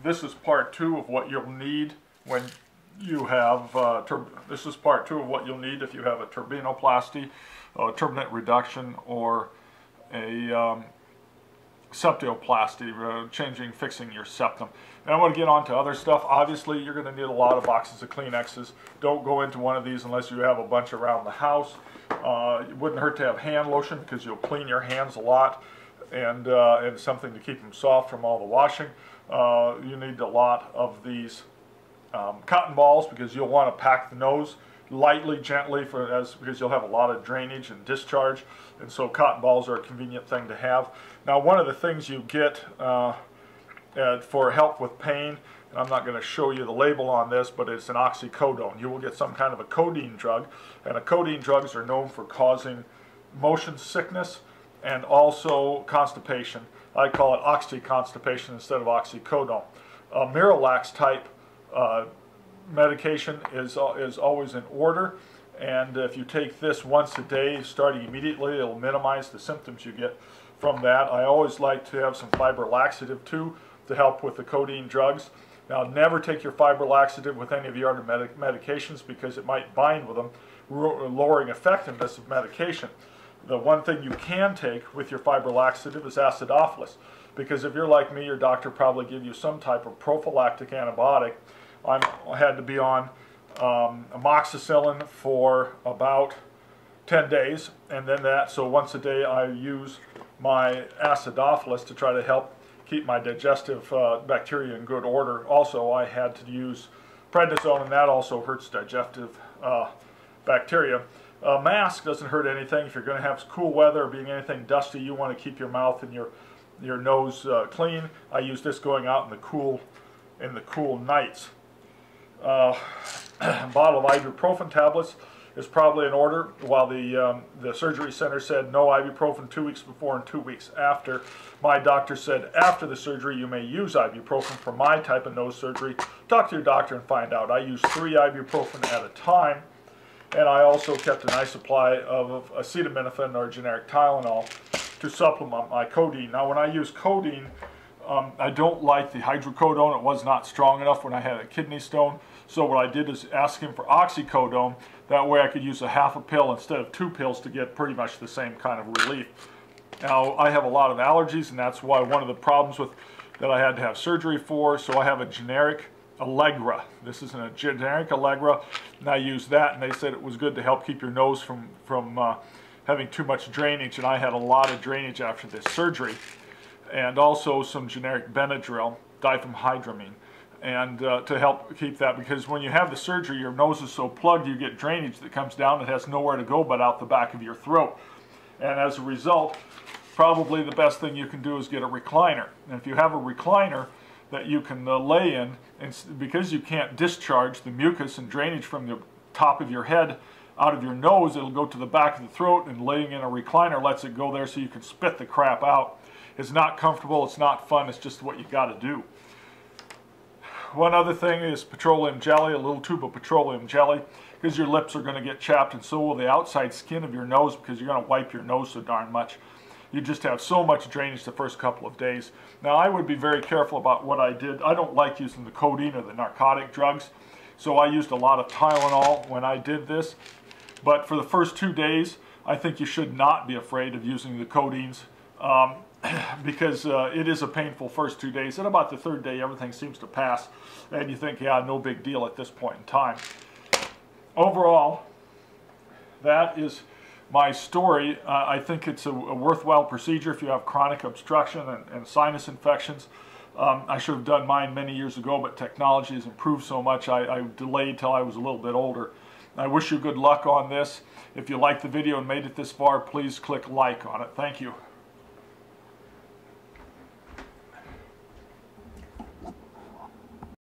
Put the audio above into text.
this is part 2 of what you'll need when you have this is part 2 of what you'll need if you have a turbinoplasty, turbinate reduction, or a septoplasty, fixing your septum. And I want to get on to other stuff. Obviously, you're going to need a lot of boxes of Kleenexes. Don't go into one of these unless you have a bunch around the house. It wouldn't hurt to have hand lotion because you'll clean your hands a lot, and something to keep them soft from all the washing. You need a lot of these cotton balls because you'll want to pack the nose lightly, gently, because you'll have a lot of drainage and discharge, and so cotton balls are a convenient thing to have. Now, one of the things you get for help with pain, and I'm not going to show you the label on this, but it's an oxycodone. You will get some kind of a codeine drug, and codeine drugs are known for causing motion sickness and also constipation. I call it oxyconstipation instead of oxycodone. Miralax type medication is always in order, and if you take this once a day starting immediately, it'll minimize the symptoms you get from that. I always like to have some fiber laxative too to help with the codeine drugs. Now, never take your fiber laxative with any of your other medications because it might bind with them, lowering effectiveness of medication. The one thing you can take with your fiber laxative is acidophilus, because if you're like me, your doctor probably give you some type of prophylactic antibiotic. I had to be on amoxicillin for about 10 days, and then so once a day I use my acidophilus to try to help keep my digestive bacteria in good order. Also, I had to use prednisone, and that also hurts digestive bacteria. A mask doesn't hurt anything. If you're going to have cool weather or being anything dusty, you want to keep your mouth and your nose clean. I use this going out in the cool nights. A bottle of ibuprofen tablets is probably in order. While the surgery center said no ibuprofen 2 weeks before and 2 weeks after, my doctor said after the surgery you may use ibuprofen for my type of nose surgery. Talk to your doctor and find out. I use 3 ibuprofen at a time, and I also kept a nice supply of acetaminophen or generic Tylenol to supplement my codeine. Now, when I use codeine, I don't like the hydrocodone. It was not strong enough when I had a kidney stone. So what I did is ask him for oxycodone. That way I could use a half a pill instead of 2 pills to get pretty much the same kind of relief. Now, I have a lot of allergies, and that's why one of the problems that I had to have surgery for. So I have a generic Allegra. This is a generic Allegra, and I used that, and they said it was good to help keep your nose from having too much drainage, and I had a lot of drainage after this surgery. And also some generic Benadryl, diphenhydramine, and to help keep that, because when you have the surgery, your nose is so plugged, you get drainage that comes down that has nowhere to go but out the back of your throat. And as a result, probably the best thing you can do is get a recliner. And if you have a recliner that you can lay in, and because you can't discharge the mucus and drainage from the top of your head out of your nose, it'll go to the back of the throat, and laying in a recliner lets it go there so you can spit the crap out. It's not comfortable, it's not fun, it's just what you got to do. One other thing is petroleum jelly, a little tube of petroleum jelly, because your lips are going to get chapped, and so will the outside skin of your nose, because you're going to wipe your nose so darn much. You just have so much drainage the first couple of days. Now, I would be very careful about what I did. I don't like using the codeine or the narcotic drugs, so I used a lot of Tylenol when I did this. But for the first 2 days, I think you should not be afraid of using the codeines. Because it is a painful first 2 days. And about the 3rd day, everything seems to pass, and you think, yeah, no big deal at this point in time. Overall, that is my story. I think it's a worthwhile procedure if you have chronic obstruction and sinus infections. I should have done mine many years ago, but technology has improved so much, I delayed till I was a little bit older. I wish you good luck on this. If you liked the video and made it this far, please click like on it. Thank you.